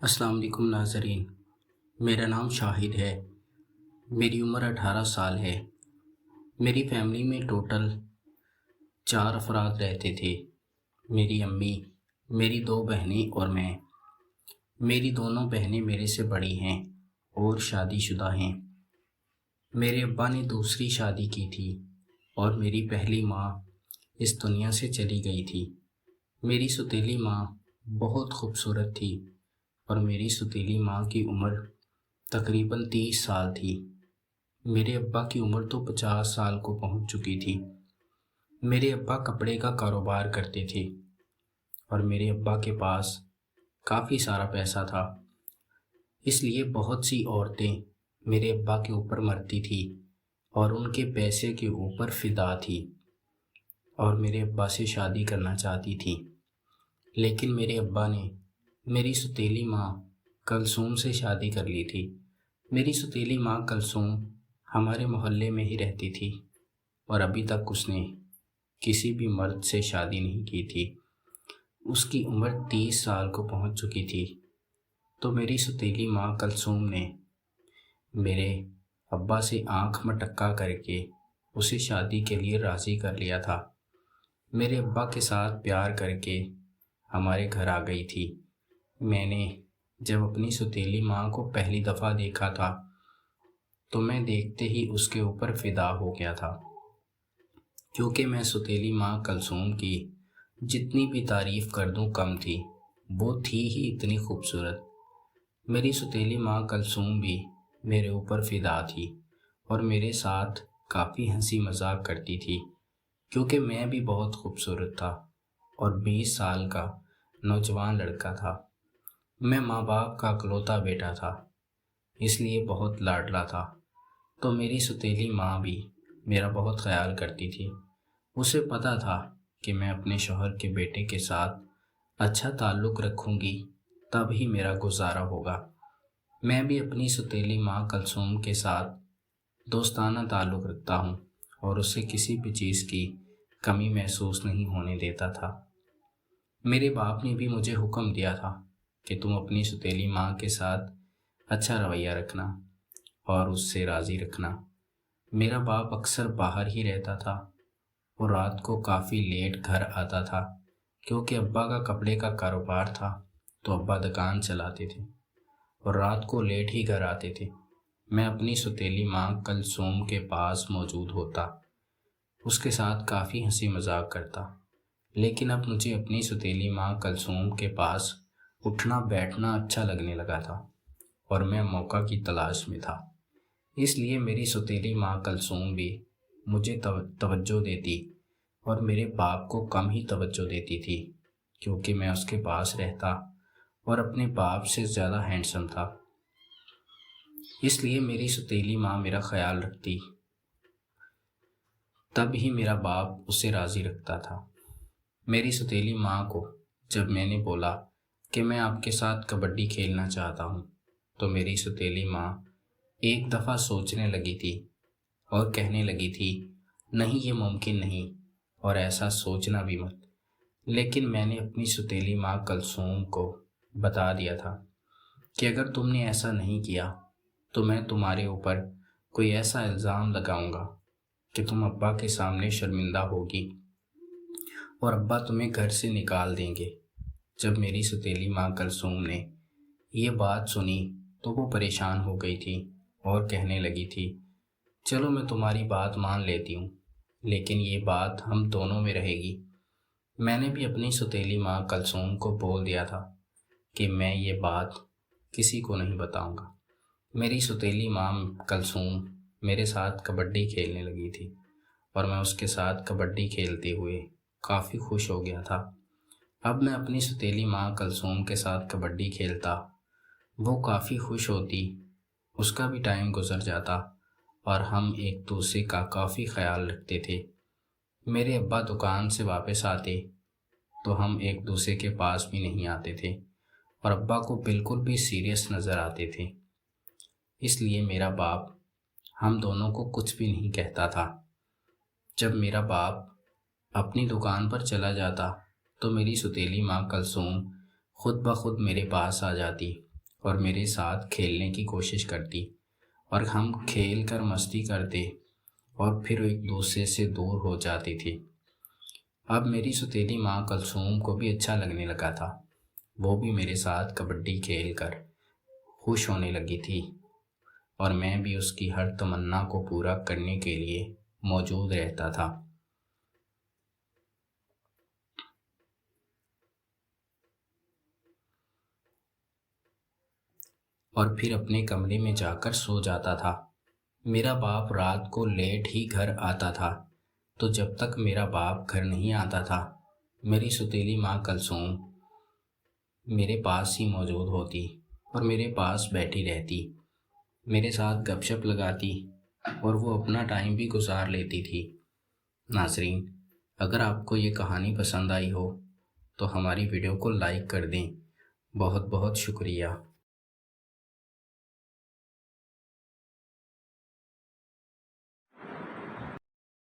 السلام علیکم ناظرین، میرا نام شاہد ہے۔ میری عمر 18 سال ہے۔ میری فیملی میں ٹوٹل 4 افراد رہتے تھے۔ میری امی، میری 2 بہنیں اور میں۔ میری دونوں بہنیں میرے سے بڑی ہیں اور شادی شدہ ہیں۔ میرے ابا نے دوسری شادی کی تھی اور میری پہلی ماں اس دنیا سے چلی گئی تھی۔ میری سوتیلی ماں بہت خوبصورت تھی اور میری سوتیلی ماں کی عمر تقریباً 30 سال تھی۔ میرے ابا کی عمر تو 50 سال کو پہنچ چکی تھی۔ میرے ابا کپڑے کا کاروبار کرتے تھے اور میرے ابا کے پاس کافی سارا پیسہ تھا، اس لیے بہت سی عورتیں میرے ابا کے اوپر مرتی تھی اور ان کے پیسے کے اوپر فدا تھی اور میرے ابا سے شادی کرنا چاہتی تھی۔ لیکن میرے ابا نے میری سوتیلی ماں کلثوم سے شادی کر لی تھی۔ میری سوتیلی ماں کلثوم ہمارے محلے میں ہی رہتی تھی اور ابھی تک اس نے کسی بھی مرد سے شادی نہیں کی تھی۔ اس کی عمر 30 سال کو پہنچ چکی تھی۔ تو میری سوتیلی ماں کلثوم نے میرے ابا سے آنکھ مٹکا کر کے اسے شادی کے لیے راضی کر لیا تھا۔ میرے ابا کے ساتھ پیار کر کے ہمارے گھر آ گئی تھی۔ میں نے جب اپنی سوتیلی ماں کو پہلی دفعہ دیکھا تھا تو میں دیکھتے ہی اس کے اوپر فدا ہو گیا تھا، کیونکہ میں سوتیلی ماں کلثوم کی جتنی بھی تعریف کر دوں کم تھی، وہ تھی ہی اتنی خوبصورت۔ میری سوتیلی ماں کلثوم بھی میرے اوپر فدا تھی اور میرے ساتھ کافی ہنسی مذاق کرتی تھی، کیونکہ میں بھی بہت خوبصورت تھا اور 20 سال کا نوجوان لڑکا تھا۔ میں ماں باپ کا اکلوتا بیٹا تھا، اس لیے بہت لاڈلا تھا۔ تو میری سوتیلی ماں بھی میرا بہت خیال کرتی تھی۔ اسے پتہ تھا کہ میں اپنے شوہر کے بیٹے کے ساتھ اچھا تعلق رکھوں گی تب ہی میرا گزارا ہوگا۔ میں بھی اپنی سوتیلی ماں کلثوم کے ساتھ دوستانہ تعلق رکھتا ہوں اور اسے کسی بھی چیز کی کمی محسوس نہیں ہونے دیتا تھا۔ میرے باپ نے بھی مجھے حکم دیا تھا کہ تم اپنی سوتیلی ماں کے ساتھ اچھا رویہ رکھنا اور اس سے راضی رکھنا۔ میرا باپ اکثر باہر ہی رہتا تھا اور رات کو کافی لیٹ گھر آتا تھا، کیونکہ ابا کا کپڑے کا کاروبار تھا تو ابا دکان چلاتے تھے اور رات کو لیٹ ہی گھر آتے تھے۔ میں اپنی سوتیلی ماں کلثوم کے پاس موجود ہوتا، اس کے ساتھ کافی ہنسی مذاق کرتا، لیکن اب مجھے اپنی سوتیلی ماں کلثوم کے پاس اٹھنا بیٹھنا اچھا لگنے لگا تھا اور میں موقع کی تلاش میں تھا۔ اس لیے میری سوتیلی ماں کلثوم بھی مجھے توجہ دیتی اور میرے باپ کو کم ہی توجہ دیتی تھی، کیونکہ میں اس کے پاس رہتا اور اپنے باپ سے زیادہ ہینڈسم تھا۔ اس لیے میری سوتیلی ماں میرا خیال رکھتی، تب ہی میرا باپ اسے راضی رکھتا تھا۔ میری سوتیلی ماں کو جب میں نے بولا کہ میں آپ کے ساتھ کبڈی کھیلنا چاہتا ہوں تو میری سوتیلی ماں ایک دفعہ سوچنے لگی تھی اور کہنے لگی تھی، نہیں یہ ممکن نہیں اور ایسا سوچنا بھی مت۔ لیکن میں نے اپنی سوتیلی ماں کلثوم کو بتا دیا تھا کہ اگر تم نے ایسا نہیں کیا تو میں تمہارے اوپر کوئی ایسا الزام لگاؤں گا کہ تم ابا کے سامنے شرمندہ ہوگی اور ابا تمہیں گھر سے نکال دیں گے۔ جب میری سوتیلی ماں کلثوم نے یہ بات سنی تو وہ پریشان ہو گئی تھی اور کہنے لگی تھی، چلو میں تمہاری بات مان لیتی ہوں، لیکن یہ بات ہم دونوں میں رہے گی۔ میں نے بھی اپنی سوتیلی ماں کلثوم کو بول دیا تھا کہ میں یہ بات کسی کو نہیں بتاؤں گا۔ میری سوتیلی ماں کلثوم میرے ساتھ کبڈی کھیلنے لگی تھی اور میں اس کے ساتھ کبڈی کھیلتے ہوئے کافی خوش ہو گیا تھا۔ اب میں اپنی سوتیلی ماں کلثوم کے ساتھ کبڈی کھیلتا، وہ کافی خوش ہوتی، اس کا بھی ٹائم گزر جاتا اور ہم ایک دوسرے کا کافی خیال رکھتے تھے۔ میرے ابا دکان سے واپس آتے تو ہم ایک دوسرے کے پاس بھی نہیں آتے تھے اور ابا کو بالکل بھی سیریس نظر آتے تھے۔ اس لیے میرا باپ ہم دونوں کو کچھ بھی نہیں کہتا تھا۔ جب میرا باپ اپنی دکان پر چلا جاتا تو میری سوتیلی ماں کلثوم خود بخود میرے پاس آ جاتی اور میرے ساتھ کھیلنے کی کوشش کرتی اور ہم کھیل کر مستی کرتے اور پھر ایک دوسرے سے دور ہو جاتی تھی۔ اب میری ستیلی ماں کلثوم کو بھی اچھا لگنے لگا تھا۔ وہ بھی میرے ساتھ کبڈی کھیل کر خوش ہونے لگی تھی اور میں بھی اس کی ہر تمنا کو پورا کرنے کے لیے موجود رہتا تھا۔ اور پھر اپنے کمرے میں جا کر سو جاتا تھا۔ میرا باپ رات کو لیٹ ہی گھر آتا تھا، تو جب تک میرا باپ گھر نہیں آتا تھا میری ستیلی ماں کلثوم میرے پاس ہی موجود ہوتی اور میرے پاس بیٹھی رہتی، میرے ساتھ گپ شپ لگاتی اور وہ اپنا ٹائم بھی گزار لیتی تھی۔ ناظرین، اگر آپ کو یہ کہانی پسند آئی ہو تو ہماری ویڈیو کو لائک کر دیں۔ بہت بہت شکریہ۔